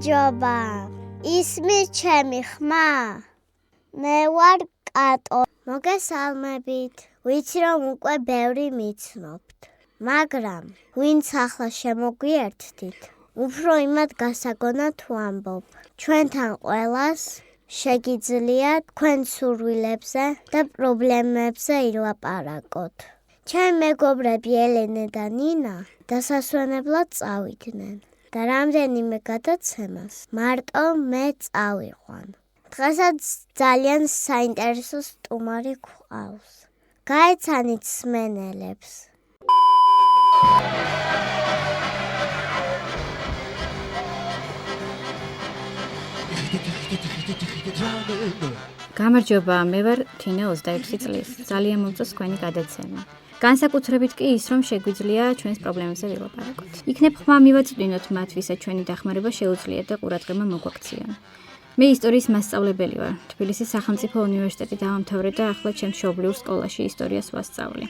გამარჯობა. ისმის ჩემი ხმა. მე ვარ კატო. მოგესალმებით. ვიცი რომ უკვე ბევრი მიცნობთ. მაგრამ ვინც ახლა შემოგვიერთდით, უფრო იმად გასაგონად ვამბობ. ჩვენთან ყველას შეგიძლია თქვენ სურვილებზე და პრობლემებზე ილაპარაკოთ. ჩემი მეგობრები ელენე და ნინა დასასვენებლად წავიდნენ და რამდენიმე გადაცემას მარტო მე წავიყვან. დღესაც ძალიან საინტერესო სტუმარი გვყავს. გაეცანით მსმენელებს. გამარჯობა, მე ვარ თინა 26 წლის. ძალიან მომწონს თქვენი გადაცემა. განსაკუთრებით კი ის, რომ შეგვიძლია ჩვენს პრობლემებზე ვილაპარაკოთ. იქნებ ხმა მივაწვდინოთ მათ, ვისაც ჩვენი დახმარება შეუძლიათ და ყურადღება მოგვაქციონ. მე ისტორიის მასწავლებელი ვარ. თბილისის სახელმწიფო უნივერსიტეტი დავამთავრე და ახლა ჩემს მშობლიურ სკოლაში ისტორიას ვასწავლი.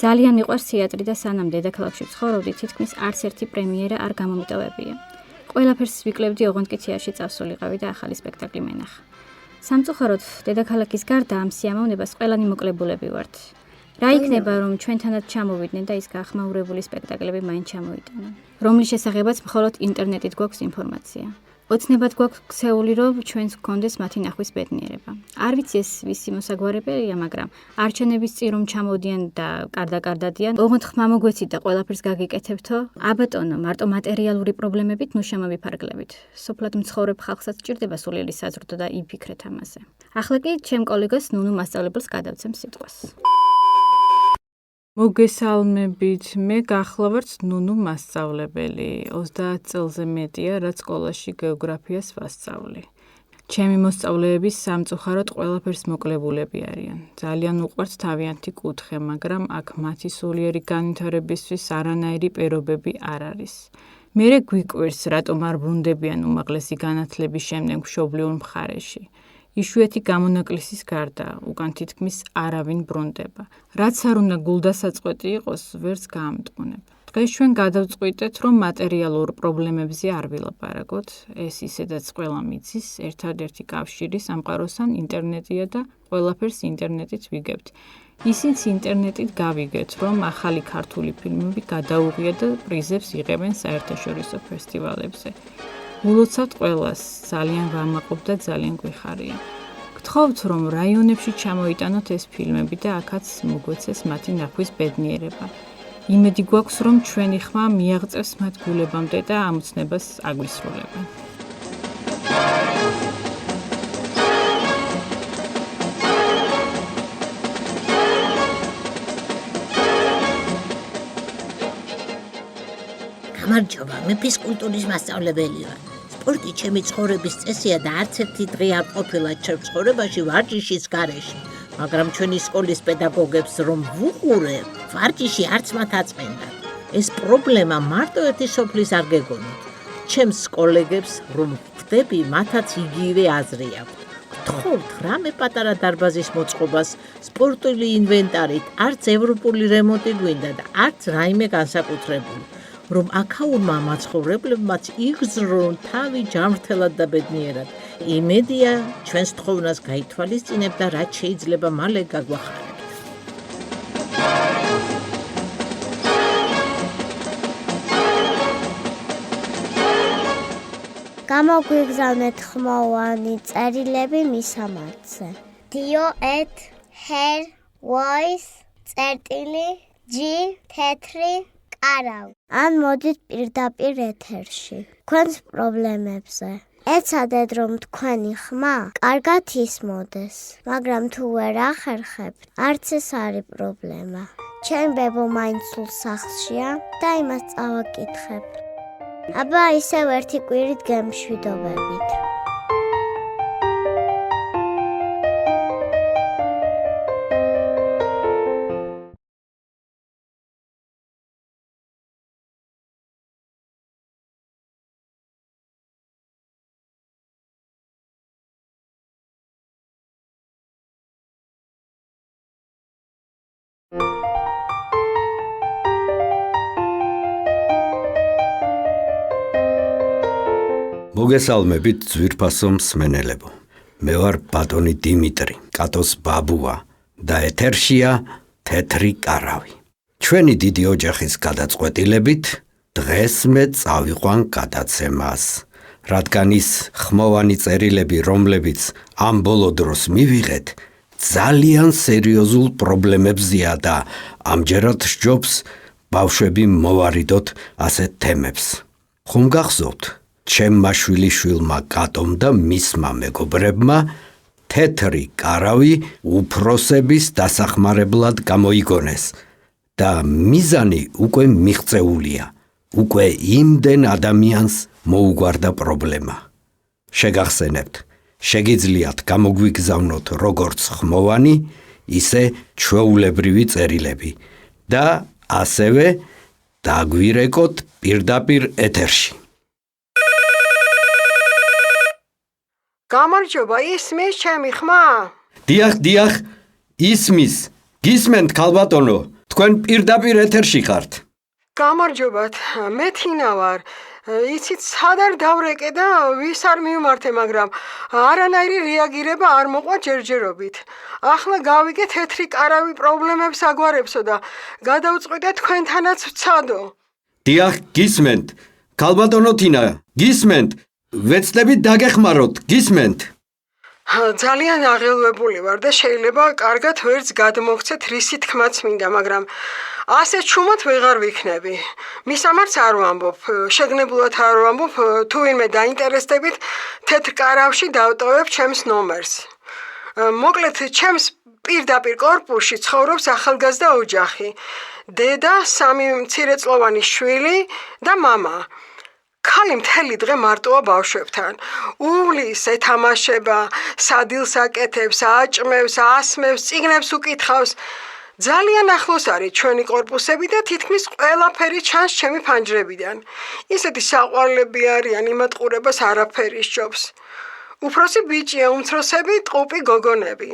ძალიან მიყვარს თეატრი და სანამ დედაქალაქში ვცხოვრობდი, თითქმის არც ერთი პრემიერა არ გამომიტოვებია. ყველაფერს ვიკლებდი, ოღონდ კი თეატრში წავსულიყავი და ახალი სპექტაკლი მენახა. სამწუხაროდ, დედაქალაქის გარდა ამ სიამოვნებას ყველანი მოკლებულები ვართ. რა იქნება, რომ ჩვენთანაც ჩამოვიდნენ და ის გახმაურებული სპექტაკლები მაინც ჩამოიტანონ. რომლის შესახებაც მხოლოდ ინტერნეტით გვაქვს ინფორმაცია. ოცნებად გვაქვს ქცეული, რომ ჩვენს გქონდეს მათი ნახვის ბედნიერება. არ ვიცი ეს ვისი მოსაგვარებელია, მაგრამ არჩევნების წინ რომ ჩამოდიან და კარდაკარდადიან, ოღონდ ხმა მოგვეცით და ყველაფერს გაგიკეთებთო? აბატონო, მარტო მატერიალური პრობლემებით ნუ შემოვიფარგლებით. სოფლად მცხოვრებ ხალხსაც სჭირდება სულიერი საზრდო და იფიქრეთ ამაზე. ახლა კი ჩემ კოლეგას ნუნუ მასწავლებელს გადავცემ სიტყვას. მოგესალმებით, მე გახლავართ ნუნუ მასწავლებელი. 30 წელზე მეტია, რაც სკოლაში გეოგრაფიას ვასწავლი. ჩემი მოსწავლეები სამწუხაროდ ყველაფერს მოკლებულები არიან. ძალიან უყვართ თავიანთი კუთხე, მაგრამ აქ მათი სულიერი განვითარებისთვის არანაირი პირობები არ არის. მერე გვიკვირს, რატომ არ ბრუნდებიან უმაღლესი განათლების შემდეგ მშობლიურ მხარეში. იშვიათი გამონაკლისის გარდა, უკან თითქმის არავინ ბრუნდება. რაც არ უნდა გულდასაწყვეტი იყოს, ვერც გაამტყუნებ. დღეს ჩვენ გადავწყვიტეთ, რომ მატერიალურ პრობლემებზე არ ვილაპარაკოთ. ეს ისედაც ყველა მიცის, ერთადერთი კავშირი სამყაროსთან ინტერნეტია და ყველაფერს ინტერნეტით ვიგებთ. ისიც ინტერნეტით გავიგეთ, რომ ახალი ქართული ფილმები გადაუღია და პრიზებს იღებენ საერთაშორისო ფესტივალებზე. ულოცავთ ყველას, ძალიან ვამაყობ და ძალიან გვიხარია. გთხოვთ, რომ რაიონებში ჩამოიტანოთ ეს ფილმები და აქაც მოგვეცეს მათი ნახვის ბედნიერება. იმედი გვაქვს, რომ ჩვენი ხმა მიაღწევს მათ გულებამდე და ამ ოცნებას აგვისრულებენ. გამარჯობა, მე ფიზკულტურის მასწავლებელი ვარ. სპორტი ჩემი ცხოვრების წესია და არც ერთი დღე არ ყოფილა ჩემ ცხოვრებაში ვარჯიშის გარეშე. მაგრამ ჩვენი სკოლის პედაგოგებს რომ ვუყურებ, ვარჯიში არც მათ აწმენდათ. ეს პრობლემა მარტო ერთი სოფლის არ გეგონოთ. ჩემს კოლეგებს რომ ვხვდები, მათაც იგივე აზრი აქვთ. გთხოვთ, რამე პატარა დარბაზის მოწყობას, სპორტული ინვენტარით, არც ევროპული რემონტი გვინდა და არც რაიმე განსაკუთრებული. რომ აქაურმა მაცხოვრებლებმაც იგზრონ თავი ჯანმრთელად და ბედნიერად. იმედია, ჩვენს თხოვნას გაითვალისწინებთ და რაც შეიძლება მალე გაგვახარებთ. გამოგვიგზავნეთ ხმოვანი წერილები მისამართზე. dio@hair_voice_g არავ. ან მოდით პირდაპირ ეთერში. თქვენს პრობლემებზე. ეცადეთ, რომ თქვენი ხმა კარგად ისმოდეს, მაგრამ თუ ვერ ახერხებთ, არც ეს არის პრობლემა. ჩემ ბებო მაინც სულ სახლშია და იმას წავაკითხებ. აბა ისევ ერთი კვირით გემშვიდობებით. მოგესალმებით ძვირფასო მსმენელებო. მე ვარ ბატონი დიმიტრი, კატოს ბაბუა და ეთერშია თეთრი კარავი. ჩვენი დიდი ოჯახის გადაწყვეტილებით დღეს მე წავიყვან გადაცემას, რადგან ის ხმოვანი წერილები, რომლებიც ამ ბოლო დროს მივიღეთ, ძალიან სერიოზულ პრობლემებზია და ამჯერად სჯობს ბავშვები მოვარიდოთ ასეთ თემებს. ხომ გახსოვთ, ჩემმა შვილიშვილმა კატომ და მისმა მეგობრებმა თეთრი კარავი უფროსების დასახმარებლად გამოიგონეს და მიზანი უკვე მიღწეულია. უკვე იმდენ ადამიანს მოუგვარდა პრობლემა. შეგახსენებთ, შეგიძლიათ გამოგვიგზავნოთ როგორც ხმოვანი, ისე ჩვეულებრივი წერილები და ასევე დაგვირეკოთ პირდაპირ ეთერში. გამარჯობა, ისმის ჩემი ხმა? დიახ, ისმის. გისმენთ ქალბატონო, თქვენ პირდაპირ ეთერში ხართ. გამარჯობათ, მე თინა ვარ. იცით, სად არ დავრეკე და ვის არ მივმართე, მაგრამ არანაირი რეაგირება არ მოყვა ჯერჯერობით. ახლა გავიგე თეთრი კარავი პრობლემებს აგვარებსო და გადავწყვიტე თქვენთანაც ვცადო. დიახ, გისმენთ. ქალბატონო თინა, გისმენთ. ვეცდებით დაგეხმაროთ, გისმენთ. ძალიან აღელვებული ვარ და შეიძლება კარგად ვერც გადმოგცეთ რისი თქმაც მინდა, მაგრამ ასე ჩუმად ვეღარ ვიქნები. მისამართს არ ვამბობ, შეგნებულად არ ვამბობ, თუ ვინმე დაინტერესდებით, თეთრ კარავში დავტოვებ ჩემს ნომერს. მოკლედ, ჩემს პირდაპირ კორპუსში ცხოვრობს ახალგაზრდა ოჯახი. დედა, 3 მცირეწლოვანი შვილი და მამა. ქალი მთელი დღე მარტოა ბავშვებთან. უვლის, ეთამაშება, სადილს აკეთებს, აჭმევს, ასმევს, წიგნებს უკითხავს. ძალიან ახლოს არის ჩვენი კორპუსები და თითქმის ყველაფერი ჩანს ჩემი ფანჯრებიდან. ისეთი საყვარლები არიან, იმათ ყურებას არაფერი სჯობს. უფროსი ბიჭია, უმცროსები ტყუპი გოგონები.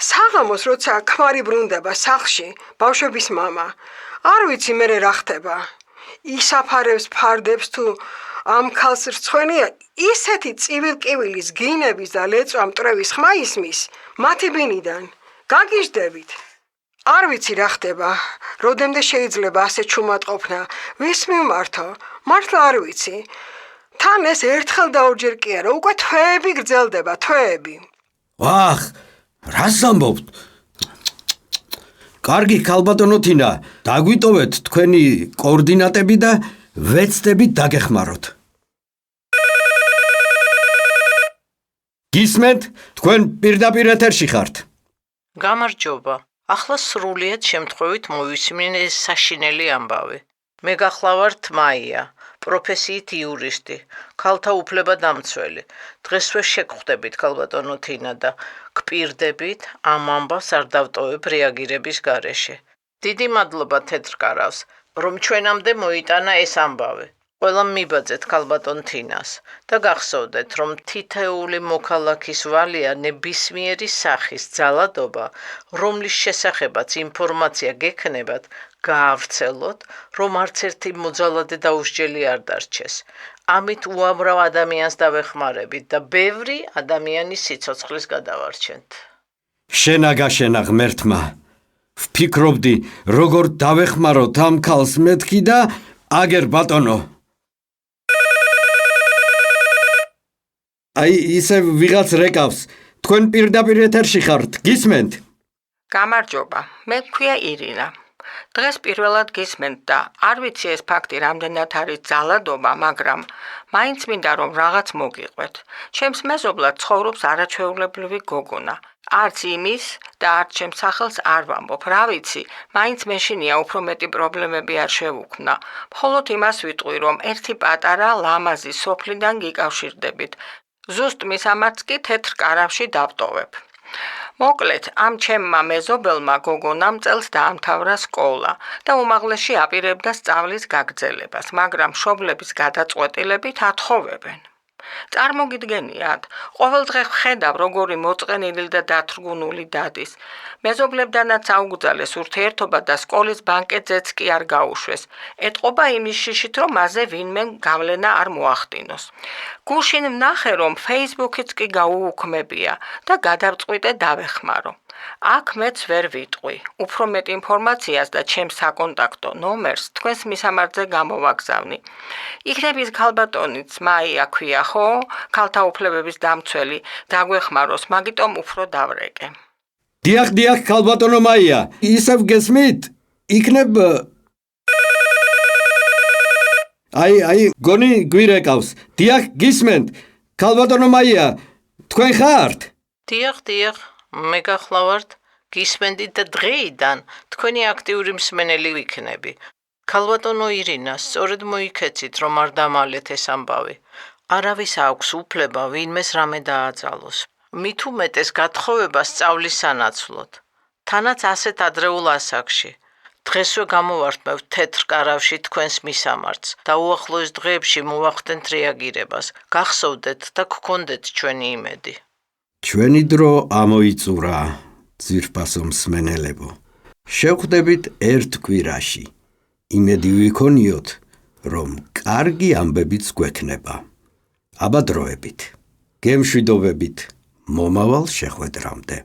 საღამოს, როცა ქმარი ბრუნდება სახლში, ბავშვების მამა, არ ვიცი მერე რა ხდება. ისაფარებს ფარდებს თუ ამ ქალს რცხვენია, ისეთი წივილ-კივილის გინების და ლეწვა მტრევის ხმა ისმის მათი ბინიდან. გაგიჟდებით. არ ვიცი რა ხდება, როდემდე შეიძლება ასე ჩუმად ყოფნა, ვის მივმართო, მართლა არ ვიცი. თან ეს ერთხელ და ორჯერ კი არა, უკვე თვეები გრძელდება, თვეები. ვახ, რას ამბობთ? კარგი, ქალბატონო თინა, დაგვიტოვეთ თქვენი კოორდინატები და ვეცდებით დაგეხმაროთ. გისმენთ, თქვენ პირდაპირ ეთერში ხართ. გამარჯობა. ახლა სრულიად შემთხვევით მოვისმინე ეს საშინელი ამბავი. მე გახლავართ მაია, პროფესიით იურისტი, ქალთა უფლებადამცველი. დღესვე შეგხვდებით ქალბატონო თინა და გპირდებით ამ ამბავს არ დავტოვებ რეაგირების გარეშე. დიდი მადლობა თეთრ კარავს, რომ ჩვენამდე მოიტანა ეს ამბავი. ყველა მიბაძეთ ქალბატონ თინას და გახსოვდეთ, რომ თითეული მოქალაქის ვალია ნებისმიერი სახის ძალადობა, რომლის შესახებაც ინფორმაცია გექნებათ, გაავრცელოთ, რომ არც ერთი მოძალადე დაუსჯელი არ დარჩეს. ამით უამრავ ადამიანს დავეხმარებით და ბევრი ადამიანის სიცოცხლის გადავარჩენთ. შენაგაშენა ღმერთმა. ვფიქრობდი, როგორ დავეხმაროთ ამ ქალს მეთქი და აგერ ბატონო. აი, ისე ვიღაც რეკავს. თქვენ პირდაპირ ეთერში ხართ, გისმენთ? გამარჯობა, მე მქვია ირინა. დღეს პირველად გისმენთ და არ ვიცი ეს ფაქტი რამდენად არის ძალადობა, მაგრამ მაინც მინდა რომ რაღაც მოგიყვეთ. ჩემს მეზობლად ცხოვრობს არაჩვეულებრივი გოგონა. არც იმის და არც ჩემს სახელს არ ვამბობ. რა ვიცი, მაინც მეშინია უფრო მეტი პრობლემები არ შევუქმნა. მხოლოდ იმას ვიტყვი, რომ ერთი პატარა ლამაზი სოფლიდან გიკავშირდებით. ზუსტ მისამართს კი თეთრ კარავში დავტოვებ. მოკლედ, ამ ჩემმა მეზობელმა გოგონამ წელს დაამთავრა სკოლა და უმაღლესში აპირებდა სწავლის გაგრძელებას, მაგრამ მშობლების გადაწყვეტილებით ათხოვებენ. წარმოგიდგენიათ, ყოველ დღე ვხედავ, როგორი მოწყენილი და დათრგუნული დადის. მეზობლებდანაც აუგზალეს ურთიერთობა და სკოლის ბანკეტზეც კი არ გაუშვეს. ეტყობა იმის შიშით, რომ მასზე ვინმე გავლენა არ მოახდინოს. გუშინ ვნახე, რომ Facebook-იც კი გაუუქმებია და გადავწყვიტე დავეხმარო. აქ მეც ვერ ვიტყვი. უფრო მეტ ინფორმაციას და ჩემს საკონტაქტო ნომერს თქვენს მისამართზე გამოვაგზავნი. იქნების ქალბატონიც მაია ქვია, ხო? ქალთა უფლებების დამცველი, დაგვეხმაროს, მაგიტომ უფრო დავრეკე. დიახ, ქალბატონო მაია, ისევ გესმით? იქნებ აი, გონი გვირეკავს. დიახ, გისმენთ. ქალბატონო მაია, თქვენ ხართ? დიახ, მე გახლავართ, გისმენდით და დღეიდან თქვენი აქტიური მსმენელი ვიქნები. ქალბატონო ირინა, სწორედ მოიქეცით, რომ არ დამალეთ ეს ამბავი. არავის აქვს უფლება ვინმეს რამე დააძალოს. მით უმეტეს გათხოვება სწავლის სანაცვლოდ. თანაც ასეთ ადრეულ ასაკში. დღესვე გამოვართმევთ თეთრ კარავში თქვენს მისამართს და უახლოეს დღეებში მოვახდენთ რეაგირებას. გახსოვდეთ და გქონდეთ ჩვენი იმედი. ჩვენი დრო ამოიწურა, ძვირფასო მსმენელებო. შევხვდებით ერთ კვირაში. იმედი ვიქონიოთ, რომ კარგი ამბებიც გვექნება. აბა დროებით. გემშვიდობებით მომავალ შეხვედრამდე.